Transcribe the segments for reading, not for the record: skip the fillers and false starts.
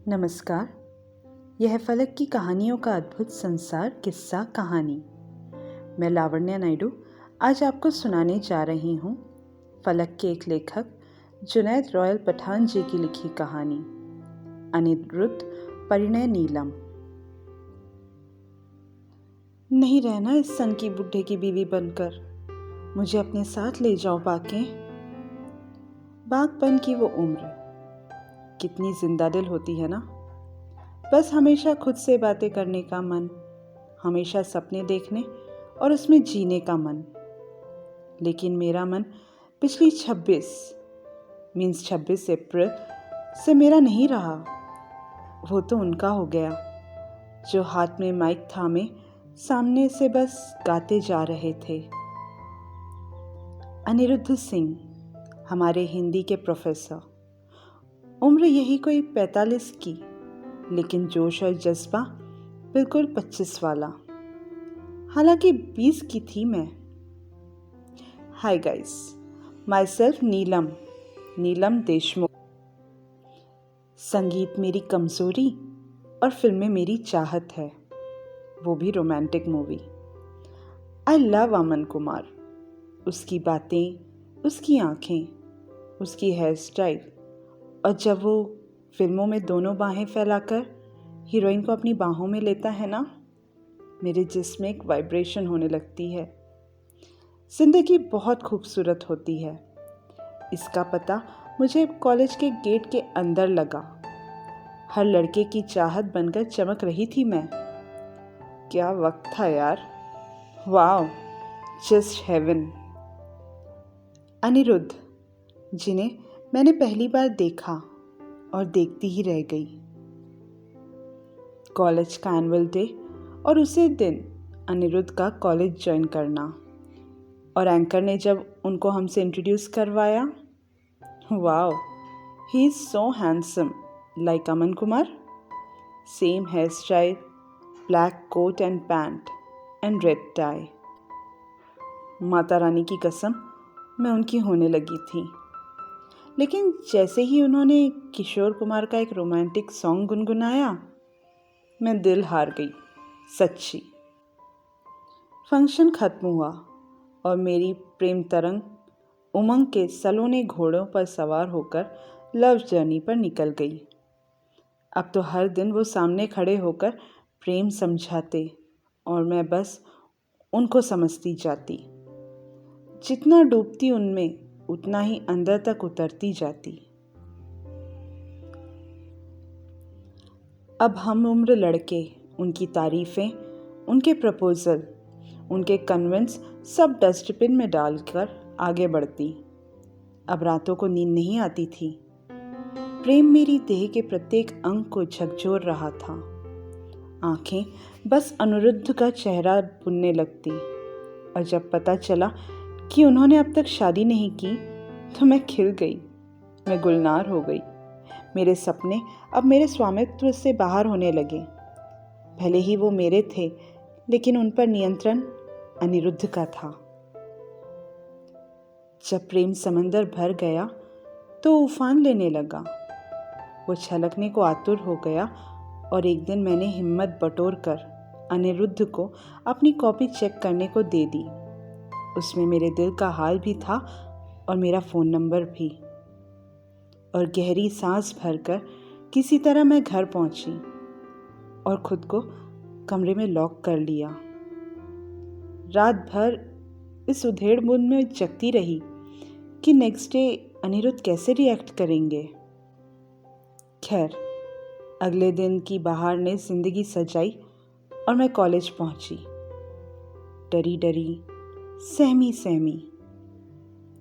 नमस्कार। यह फलक की कहानियों का अद्भुत संसार किस्सा कहानी। मैं लावण्या नायडू आज आपको सुनाने जा रही हूँ फलक के एक लेखक जुनैद रॉयल पठान जी की लिखी कहानी अनिरुद्ध परिणय नीलम। नहीं रहना इस सन की बुढ़े की बीवी बनकर, मुझे अपने साथ ले जाओ बाके। बागपन की वो उम्र कितनी जिंदा दिल होती है ना। बस हमेशा खुद से बातें करने का मन, हमेशा सपने देखने और उसमें जीने का मन। लेकिन मेरा मन पिछली 26 अप्रैल से मेरा नहीं रहा। वो तो उनका हो गया जो हाथ में माइक थामे सामने से बस गाते जा रहे थे। अनिरुद्ध सिंह, हमारे हिंदी के प्रोफेसर। उम्र यही कोई 45 की, लेकिन जोश और जज्बा बिल्कुल 25 वाला। हालांकि 20 की थी मैं। हाय गाइस, माई सेल्फ नीलम देशमुख। संगीत मेरी कमजोरी और फिल्में मेरी चाहत है, वो भी romantic movie. I love Aman Kumar. उसकी बातें, उसकी आंखें, उसकी हेयर स्टाइल, और जब वो फिल्मों में दोनों बाहें फैलाकर हीरोइन को अपनी बाहों में लेता है ना, मेरे जिस्म में एक वाइब्रेशन होने लगती है। जिंदगी बहुत खूबसूरत होती है, इसका पता मुझे कॉलेज के गेट के अंदर लगा। हर लड़के की चाहत बनकर चमक रही थी मैं। क्या वक्त था यार, वाओ, जस्ट हेवन। अनिरुद्ध, जिन्हें मैंने पहली बार देखा और देखती ही रह गई। कॉलेज का एनुअल डे और उसी दिन अनिरुद्ध का कॉलेज ज्वाइन करना, और एंकर ने जब उनको हमसे इंट्रोड्यूस करवाया, wow, he is so handsome like Aman Kumar. Same hair style, black coat and pant and red tie. Mata Rani की कसम, मैं उनकी होने लगी थी। लेकिन जैसे ही उन्होंने किशोर कुमार का एक रोमांटिक सॉन्ग गुनगुनाया, मैं दिल हार गई, सच्ची। फंक्शन खत्म हुआ और मेरी प्रेम तरंग उमंग के सलोने घोड़ों पर सवार होकर लव जर्नी पर निकल गई। अब तो हर दिन वो सामने खड़े होकर प्रेम समझाते और मैं बस उनको समझती जाती। जितना डूबती उनमें, उतना ही अंदर तक उतरती जाती। अब हम उम्र लड़के, उनकी तारीफें, उनके प्रपोजल, उनके कन्वेंस सब डस्टबिन में डालकर आगे बढ़ती। अब रातों को नींद नहीं आती थी। प्रेम मेरी देह के प्रत्येक अंग को झकझोर रहा था। आंखें बस अनिरुद्ध का चेहरा बुनने लगती, और जब पता चला कि उन्होंने अब तक शादी नहीं की तो मैं खिल गई, मैं गुलनार हो गई। मेरे सपने अब मेरे स्वामित्व से बाहर होने लगे। भले ही वो मेरे थे, लेकिन उन पर नियंत्रण अनिरुद्ध का था। जब प्रेम समंदर भर गया तो उफान लेने लगा। वो छलकने को आतुर हो गया, और एक दिन मैंने हिम्मत बटोर कर अनिरुद्ध को अपनी कॉपी चेक करने को दे दी। उसमें मेरे दिल का हाल भी था और मेरा फ़ोन नंबर भी। और गहरी सांस भरकर किसी तरह मैं घर पहुंची और खुद को कमरे में लॉक कर लिया। रात भर इस उधेड़-बुन में जगती रही कि नेक्स्ट डे अनिरुद्ध कैसे रिएक्ट करेंगे। खैर, अगले दिन की बहार ने जिंदगी सजाई और मैं कॉलेज पहुंची, डरी डरी, सहमी सहमी।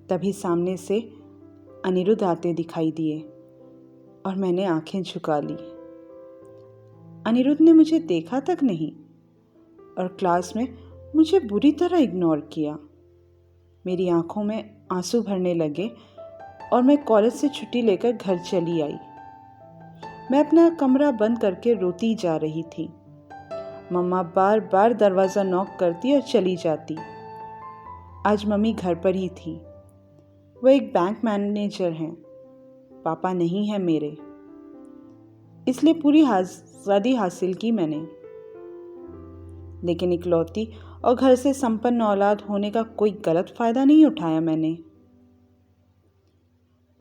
तभी सामने से अनिरुद्ध आते दिखाई दिए और मैंने आंखें झुका ली। अनिरुद्ध ने मुझे देखा तक नहीं और क्लास में मुझे बुरी तरह इग्नोर किया। मेरी आंखों में आंसू भरने लगे और मैं कॉलेज से छुट्टी लेकर घर चली आई। मैं अपना कमरा बंद करके रोती जा रही थी। मम्मा बार बार दरवाज़ा नॉक करती और चली जाती। आज मम्मी घर पर ही थी। वो एक बैंक मैनेजर हैं, पापा नहीं हैं मेरे। इसलिए पूरी आज़ादी हासिल की मैंने। लेकिन इकलौती और घर से संपन्न औलाद होने का कोई गलत फायदा नहीं उठाया मैंने।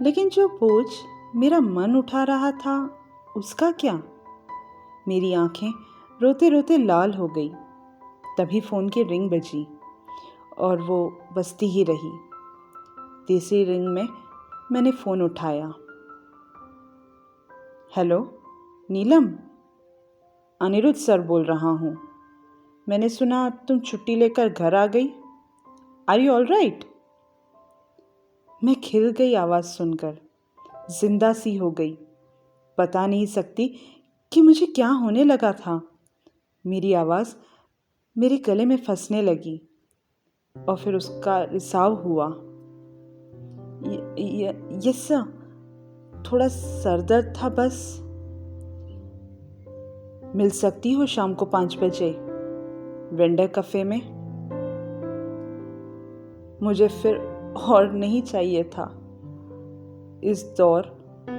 लेकिन जो बोझ मेरा मन उठा रहा था उसका क्या? मेरी आंखें रोते रोते लाल हो गई। तभी फ़ोन की रिंग बजी और वो बजती ही रही। तीसरी रिंग में मैंने फ़ोन उठाया। हेलो नीलम, अनिरुद्ध सर बोल रहा हूँ। मैंने सुना तुम छुट्टी लेकर घर आ गई। Are you all right? मैं खिल गई आवाज़ सुनकर, जिंदा सी हो गई। बता नहीं सकती कि मुझे क्या होने लगा था। मेरी आवाज़ मेरे गले में फंसने लगी और फिर उसका रिसाव हुआ। यस सर, थोड़ा सरदर्द था बस। मिल सकती हो शाम को 5 बजे वेंडर कैफे में? मुझे फिर और नहीं चाहिए था। इस दौर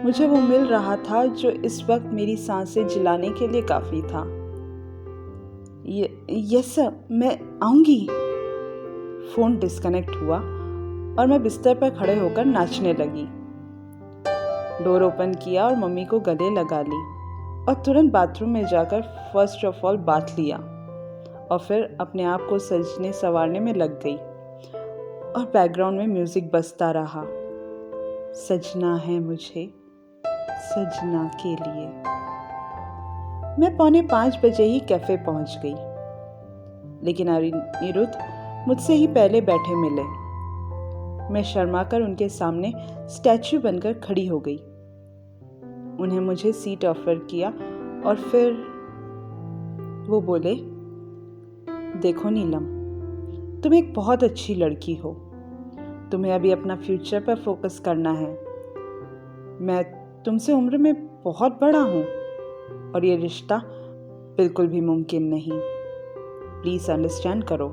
मुझे वो मिल रहा था जो इस वक्त मेरी सांसें जिलाने के लिए काफ़ी था। यस सर, मैं आऊँगी। फ़ोन डिस्कनेक्ट हुआ और मैं बिस्तर पर खड़े होकर नाचने लगी। डोर ओपन किया और मम्मी को गले लगा ली और तुरंत बाथरूम में जाकर फर्स्ट ऑफ ऑल बाथ लिया और फिर अपने आप को सजने संवारने में लग गई और बैकग्राउंड में म्यूज़िक बजता रहा। सजना है मुझे सजना के लिए। मैं 4:45 बजे ही कैफ़े पहुंच गई, लेकिन अनिरुद्ध मुझसे ही पहले बैठे मिले। मैं शर्माकर उनके सामने स्टैच्यू बनकर खड़ी हो गई। उन्हें मुझे सीट ऑफर किया और फिर वो बोले, देखो नीलम, तुम एक बहुत अच्छी लड़की हो। तुम्हें अभी अपना फ्यूचर पर फोकस करना है। मैं तुमसे उम्र में बहुत बड़ा हूँ और ये रिश्ता बिल्कुल भी मुमकिन नहीं। प्लीज़ अंडरस्टैंड करो।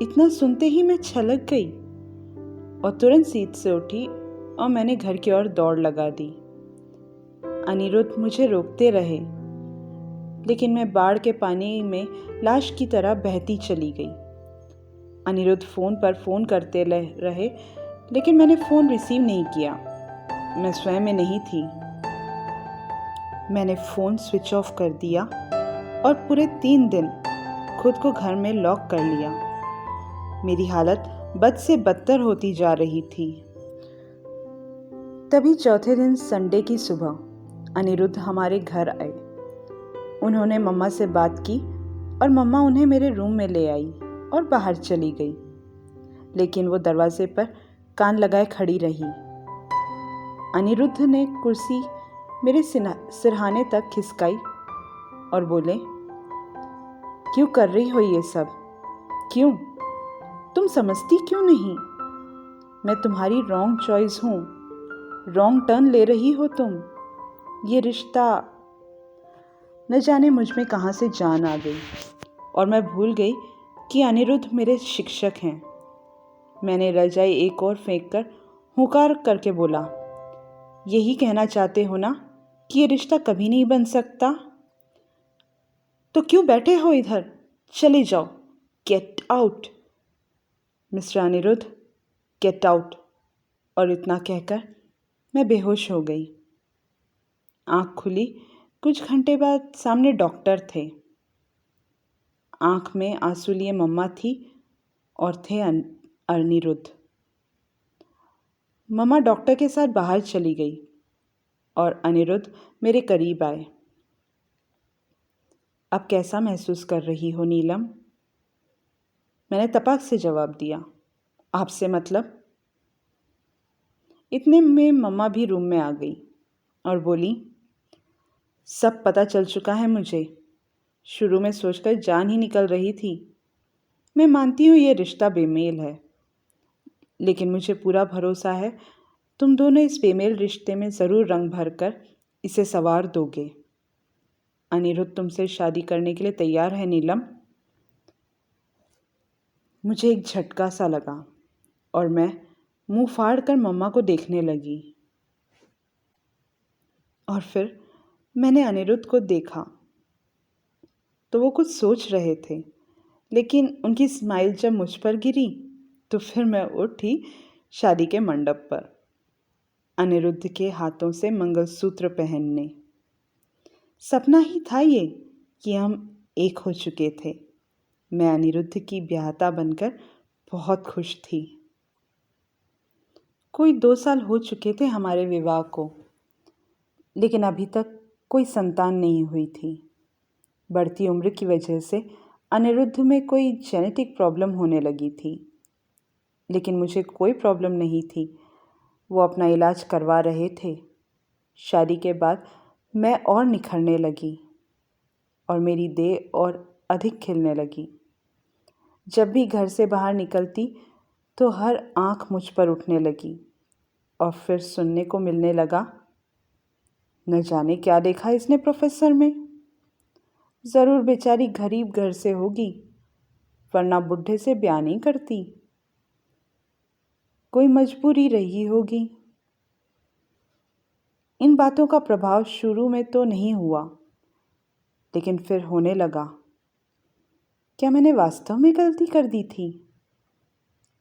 इतना सुनते ही मैं छलक गई और तुरंत सीट से उठी और मैंने घर की ओर दौड़ लगा दी। अनिरुद्ध मुझे रोकते रहे, लेकिन मैं बाढ़ के पानी में लाश की तरह बहती चली गई। अनिरुद्ध फ़ोन पर फ़ोन करते रहे, लेकिन मैंने फ़ोन रिसीव नहीं किया। मैं स्वयं में नहीं थी। मैंने फ़ोन स्विच ऑफ कर दिया और पूरे 3 दिन खुद को घर में लॉक कर लिया। मेरी हालत बद से बदतर होती जा रही थी। तभी चौथे दिन संडे की सुबह अनिरुद्ध हमारे घर आए। उन्होंने मम्मा से बात की और मम्मा उन्हें मेरे रूम में ले आई और बाहर चली गई, लेकिन वो दरवाजे पर कान लगाए खड़ी रही। अनिरुद्ध ने कुर्सी मेरे सिरहाने तक खिसकाई और बोले, क्यों कर रही हो ये सब? क्यों? तुम समझती क्यों नहीं? मैं तुम्हारी रॉन्ग चॉइस हूँ। रॉन्ग टर्न ले रही हो तुम। ये रिश्ता, न जाने मुझ में कहाँ से जान आ गई और मैं भूल गई कि अनिरुद्ध मेरे शिक्षक हैं। मैंने रजाई एक और फेंक कर हुंकार करके बोला, यही कहना चाहते हो ना कि ये रिश्ता कभी नहीं बन सकता? तो क्यों बैठे हो इधर? चले जाओ। Get out. Mister Aniruddh, get out. और इतना कहकर मैं बेहोश हो गई। आँख खुली कुछ घंटे बाद सामने डॉक्टर थे। आँख में आंसू लिए मम्मा थी और थे अनिरुद्ध। मम्मा डॉक्टर के साथ बाहर चली गई और अनिरुद्ध मेरे करीब आए। अब कैसा महसूस कर रही हो नीलम? मैंने तपाक से जवाब दिया, आपसे मतलब? इतने में मम्मा भी रूम में आ गई और बोली, सब पता चल चुका है मुझे। शुरू में सोचकर जान ही निकल रही थी। मैं मानती हूँ ये रिश्ता बेमेल है, लेकिन मुझे पूरा भरोसा है तुम दोनों इस बेमेल रिश्ते में ज़रूर रंग भर कर इसे संवार दोगे। अनिरुद्ध तुमसे शादी करने के लिए तैयार है नीलम। मुझे एक झटका सा लगा और मैं मुंह फाड़ कर मम्मा को देखने लगी। और फिर मैंने अनिरुद्ध को देखा तो वो कुछ सोच रहे थे, लेकिन उनकी स्माइल जब मुझ पर गिरी तो फिर मैं उठी शादी के मंडप पर अनिरुद्ध के हाथों से मंगलसूत्र पहनने। सपना ही था ये कि हम एक हो चुके थे। मैं अनिरुद्ध की ब्याहता बनकर बहुत खुश थी। कोई 2 साल हो चुके थे हमारे विवाह को, लेकिन अभी तक कोई संतान नहीं हुई थी। बढ़ती उम्र की वजह से अनिरुद्ध में कोई जेनेटिक प्रॉब्लम होने लगी थी, लेकिन मुझे कोई प्रॉब्लम नहीं थी। वो अपना इलाज करवा रहे थे। शादी के बाद मैं और निखरने लगी और मेरी देह और अधिक खिलने लगी। जब भी घर से बाहर निकलती तो हर आंख मुझ पर उठने लगी और फिर सुनने को मिलने लगा, न जाने क्या देखा इसने प्रोफेसर में। ज़रूर बेचारी गरीब घर से होगी, वरना बुढ़े से ब्याह नहीं करती। कोई मजबूरी रही होगी। इन बातों का प्रभाव शुरू में तो नहीं हुआ, लेकिन फिर होने लगा। क्या मैंने वास्तव में गलती कर दी थी?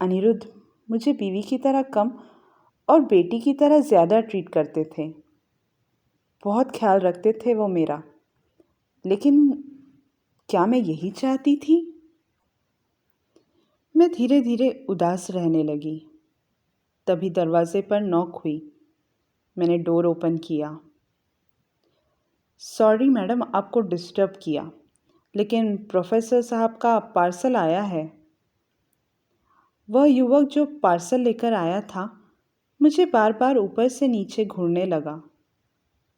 अनिरुद्ध मुझे बीवी की तरह कम और बेटी की तरह ज़्यादा ट्रीट करते थे। बहुत ख्याल रखते थे वो मेरा, लेकिन क्या मैं यही चाहती थी? मैं धीरे धीरे उदास रहने लगी। तभी दरवाजे पर नॉक हुई। मैंने डोर ओपन किया। सॉरी मैडम, आपको डिस्टर्ब किया, लेकिन प्रोफेसर साहब का पार्सल आया है। वह युवक जो पार्सल लेकर आया था मुझे बार बार ऊपर से नीचे घूरने लगा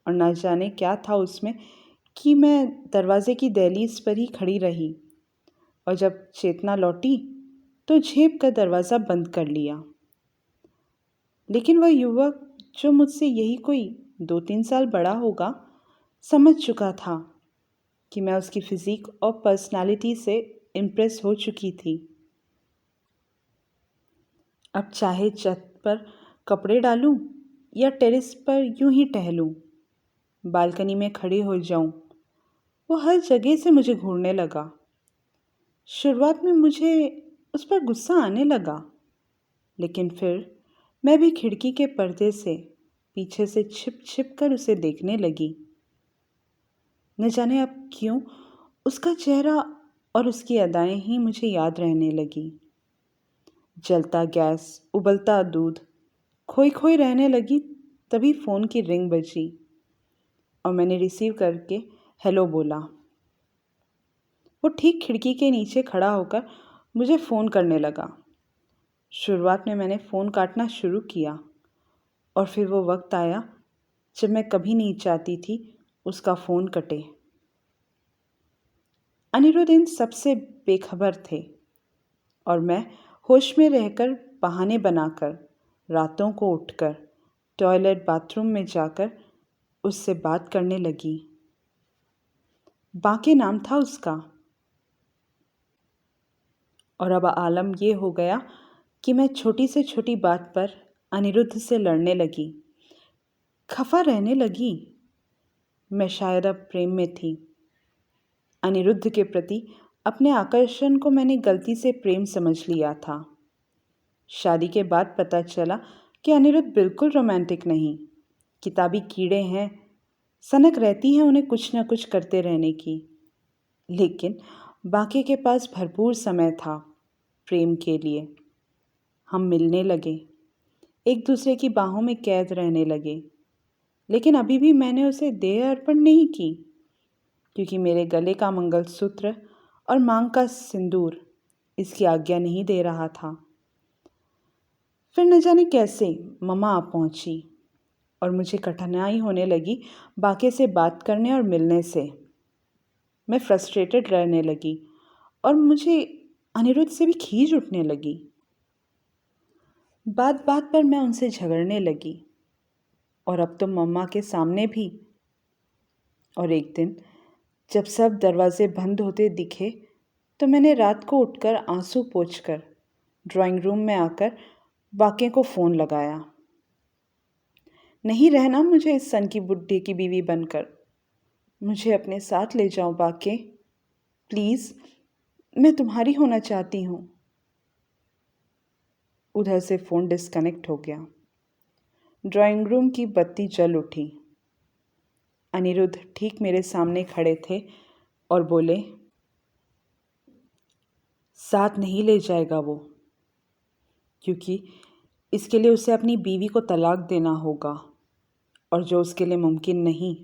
और न जाने क्या था उसमें कि मैं दरवाजे की दहलीज पर ही खड़ी रही और जब चेतना लौटी तो झेप कर दरवाज़ा बंद कर लिया। लेकिन वह युवक जो मुझसे यही कोई 2-3 साल बड़ा होगा समझ चुका था कि मैं उसकी फिज़िक और पर्सनालिटी से इम्प्रेस हो चुकी थी। अब चाहे छत पर कपड़े डालूं या टेरेस पर यूं ही टहलूं, बालकनी में खड़ी हो जाऊं, वो हर जगह से मुझे घूरने लगा। शुरुआत में मुझे उस पर गुस्सा आने लगा, लेकिन फिर मैं भी खिड़की के पर्दे से पीछे से छिप छिप कर उसे देखने लगी। न जाने अब क्यों उसका चेहरा और उसकी अदाएं ही मुझे याद रहने लगी। जलता गैस, उबलता दूध खोई खोई रहने लगी। तभी फ़ोन की रिंग बजी और मैंने रिसीव करके हेलो बोला। वो ठीक खिड़की के नीचे खड़ा होकर मुझे फ़ोन करने लगा। शुरुआत में मैंने फ़ोन काटना शुरू किया और फिर वो वक्त आया जब मैं कभी नहीं चाहती थी उसका फ़ोन कटे। अनिरुद्ध इन सबसे बेखबर थे और मैं होश में रहकर बहाने बनाकर रातों को उठकर टॉयलेट बाथरूम में जाकर उससे बात करने लगी। बाके नाम था उसका। और अब आलम यह हो गया कि मैं छोटी से छोटी बात पर अनिरुद्ध से लड़ने लगी, खफा रहने लगी। मैं शायद अब प्रेम में थी। अनिरुद्ध के प्रति अपने आकर्षण को मैंने गलती से प्रेम समझ लिया था। शादी के बाद पता चला कि अनिरुद्ध बिल्कुल रोमांटिक नहीं, किताबी कीड़े हैं, सनक रहती हैं उन्हें कुछ न कुछ करते रहने की। लेकिन बाकी के पास भरपूर समय था प्रेम के लिए। हम मिलने लगे, एक दूसरे की बाहों में कैद रहने लगे, लेकिन अभी भी मैंने उसे देह अर्पण नहीं की, क्योंकि मेरे गले का मंगलसूत्र और मांग का सिंदूर इसकी आज्ञा नहीं दे रहा था। फिर न जाने कैसे मम्मा आ पहुंची और मुझे कठिनाई होने लगी बाकी से बात करने और मिलने से। मैं फ्रस्ट्रेटेड रहने लगी और मुझे अनिरुद्ध से भी खींच उठने लगी। बात बात पर मैं उनसे झगड़ने लगी और अब तो मम्मा के सामने भी। और एक दिन जब सब दरवाजे बंद होते दिखे तो मैंने रात को उठकर आंसू पोंछकर ड्राइंग रूम में आकर बाके को फ़ोन लगाया। नहीं रहना मुझे इस सन की बुड्ढे की बीवी बनकर। मुझे अपने साथ ले जाओ बाके, प्लीज़, मैं तुम्हारी होना चाहती हूँ। उधर से फ़ोन डिस्कनेक्ट हो गया। ड्राइंग रूम की बत्ती जल उठी। अनिरुद्ध ठीक मेरे सामने खड़े थे और बोले, साथ नहीं ले जाएगा वो, क्योंकि इसके लिए उसे अपनी बीवी को तलाक देना होगा, और जो उसके लिए मुमकिन नहीं।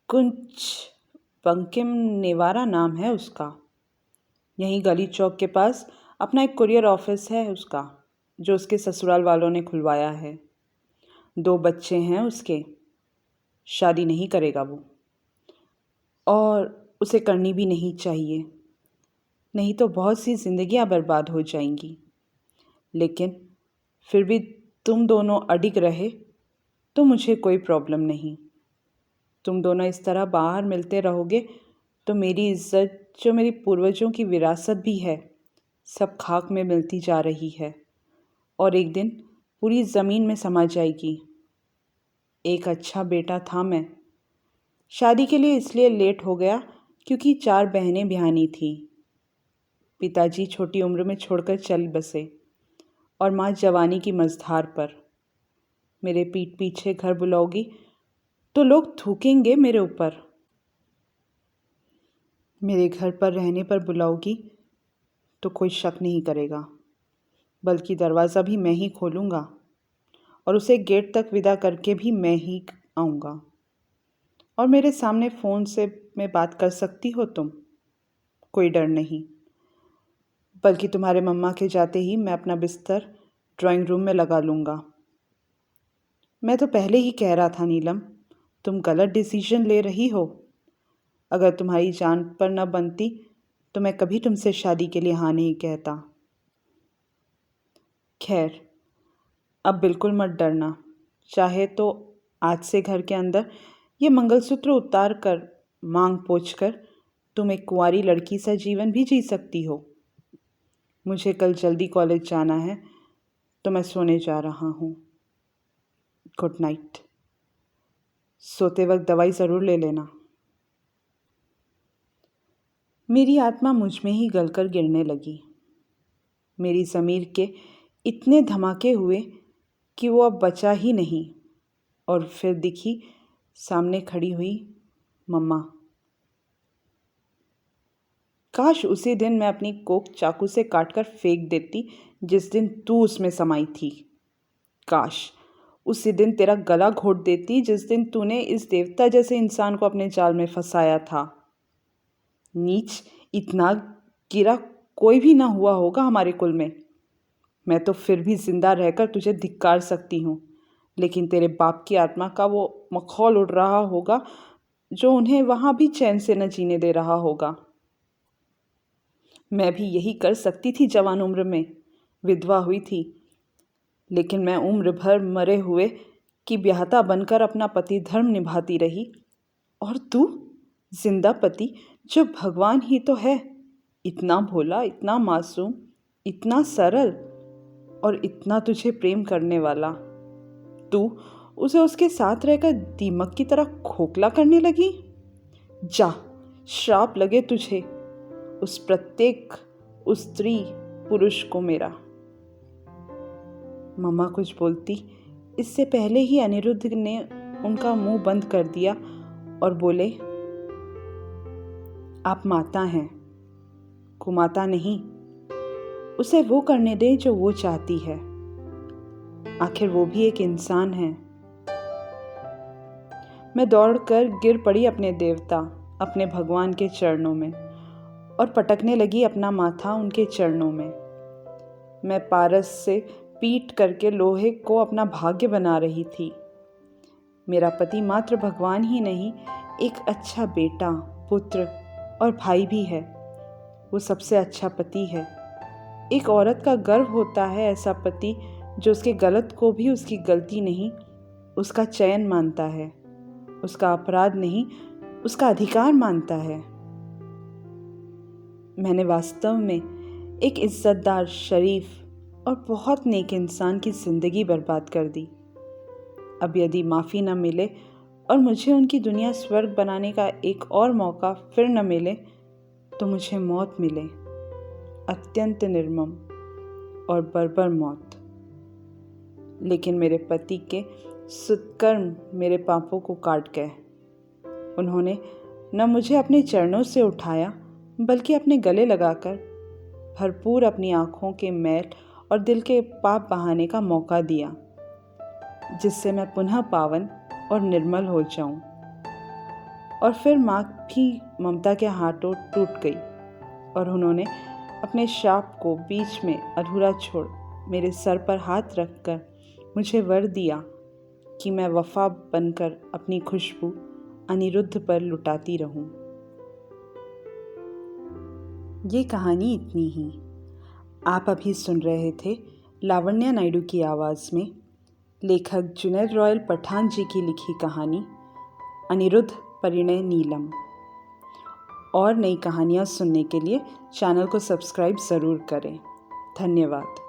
कुछ बंकिम नेवारा नाम है उसका। यहीं गली चौक के पास अपना एक कुरियर ऑफिस है उसका, जो उसके ससुराल वालों ने खुलवाया है। 2 बच्चे हैं उसके। शादी नहीं करेगा वो, और उसे करनी भी नहीं चाहिए, नहीं तो बहुत सी जिंदगियां बर्बाद हो जाएंगी। लेकिन फिर भी तुम दोनों अडिग रहे तो मुझे कोई प्रॉब्लम नहीं। तुम दोनों इस तरह बाहर मिलते रहोगे तो मेरी इज्जत, जो मेरी पूर्वजों की विरासत भी है, सब खाक में मिलती जा रही है, और एक दिन पूरी ज़मीन में समा जाएगी। एक अच्छा बेटा था मैं। शादी के लिए इसलिए लेट हो गया क्योंकि 4 बहनें ब्याहनी थी। पिताजी छोटी उम्र में छोड़कर चल बसे, और माँ जवानी की मझधार पर। मेरे पीठ पीछे घर बुलाओगी तो लोग थूकेंगे मेरे ऊपर। मेरे घर पर रहने पर बुलाओगी तो कोई शक नहीं करेगा, बल्कि दरवाज़ा भी मैं ही खोलूँगा, और उसे गेट तक विदा करके भी मैं ही आऊँगा। और मेरे सामने फ़ोन से मैं बात कर सकती हो तुम, कोई डर नहीं। बल्कि तुम्हारे मम्मा के जाते ही मैं अपना बिस्तर ड्राइंग रूम में लगा लूँगा। मैं तो पहले ही कह रहा था नीलम, तुम गलत डिसीजन ले रही हो। अगर तुम्हारी जान पर न बनती तो मैं कभी तुमसे शादी के लिए हाँ नहीं कहता। खैर, अब बिल्कुल मत डरना। चाहे तो आज से घर के अंदर ये मंगलसूत्र उतार कर, मांग पोंछ कर तुम एक कुंवारी लड़की सा जीवन भी जी सकती हो। मुझे कल जल्दी कॉलेज जाना है तो मैं सोने जा रहा हूँ। Good night. सोते वक्त दवाई ज़रूर ले लेना। मेरी आत्मा मुझ में ही गलकर गिरने लगी। मेरी ज़मीर के इतने धमाके हुए कि वो अब बचा ही नहीं, और फिर दिखी सामने खड़ी हुई मम्मा। काश उसी दिन मैं अपनी कोख चाकू से काटकर फेंक देती जिस दिन तू उसमें समाई थी। काश उसी दिन तेरा गला घोट देती जिस दिन तूने इस देवता जैसे इंसान को अपने जाल में फंसाया था। नीच, इतना गिरा कोई भी ना हुआ होगा हमारे कुल में। मैं तो फिर भी जिंदा रहकर तुझे धिक्कार सकती हूँ, लेकिन तेरे बाप की आत्मा का वो मखौल उड़ रहा होगा जो उन्हें वहाँ भी चैन से न जीने दे रहा होगा। मैं भी यही कर सकती थी जवान उम्र में, विधवा हुई थी, लेकिन मैं उम्र भर मरे हुए की ब्याहता बनकर अपना पति धर्म निभाती रही। और तू, जिंदा पति जो भगवान ही तो है, इतना भोला, इतना मासूम, इतना सरल, और इतना तुझे प्रेम करने वाला, तू उसे उसके साथ रहकर दीमक की तरह खोखला करने लगी। जा, श्राप लगे तुझे, उस प्रत्येक, उस स्त्री पुरुष को मेरा। मम्मा कुछ बोलती, इससे पहले ही अनिरुद्ध ने उनका मुंह बंद कर दिया और बोले, आप माता हैं, कुमाता नहीं। उसे वो करने दे जो वो चाहती है। आखिर वो भी एक इंसान है। मैं दौड़कर गिर पड़ी अपने देवता, अपने भगवान के चरणों में, और पटकने लगी अपना माथा उनके चरणों में। मैं पारस से पीट करके लोहे को अपना भाग्य बना रही थी। मेरा पति मात्र भगवान ही नहीं, एक अच्छा बेटा, पुत्र और भाई भी है। वो सबसे अच्छा पति है। एक औरत का गर्व होता है ऐसा पति जो उसके गलत को भी उसकी गलती नहीं, उसका चयन मानता है, उसका अपराध नहीं, उसका अधिकार मानता है। मैंने वास्तव में एक इज्जतदार, शरीफ और बहुत नेक इंसान की जिंदगी बर्बाद कर दी। अब यदि माफ़ी न मिले और मुझे उनकी दुनिया स्वर्ग बनाने का एक और मौका फिर न मिले तो मुझे मौत मिले, अत्यंत निर्मम और बर्बर मौत। लेकिन मेरे पति के सत्कर्म मेरे पापों को काट गए। उन्होंने न मुझे अपने चरणों से उठाया बल्कि अपने गले लगाकर भरपूर अपनी आँखों के मैल और दिल के पाप बहाने का मौका दिया, जिससे मैं पुनः पावन और निर्मल हो जाऊं। और फिर माँ भी ममता के हाथों टूट गई और उन्होंने अपने शाप को बीच में अधूरा छोड़ मेरे सर पर हाथ रखकर मुझे वर दिया कि मैं वफा बनकर अपनी खुशबू अनिरुद्ध पर लुटाती रहूं। ये कहानी इतनी ही। आप अभी सुन रहे थे लावण्या नायडू की आवाज़ में लेखक जुनैद रॉयल पठान जी की लिखी कहानी अनिरुद्ध परिणय नीलम। और नई कहानियाँ सुनने के लिए चैनल को सब्सक्राइब ज़रूर करें। धन्यवाद।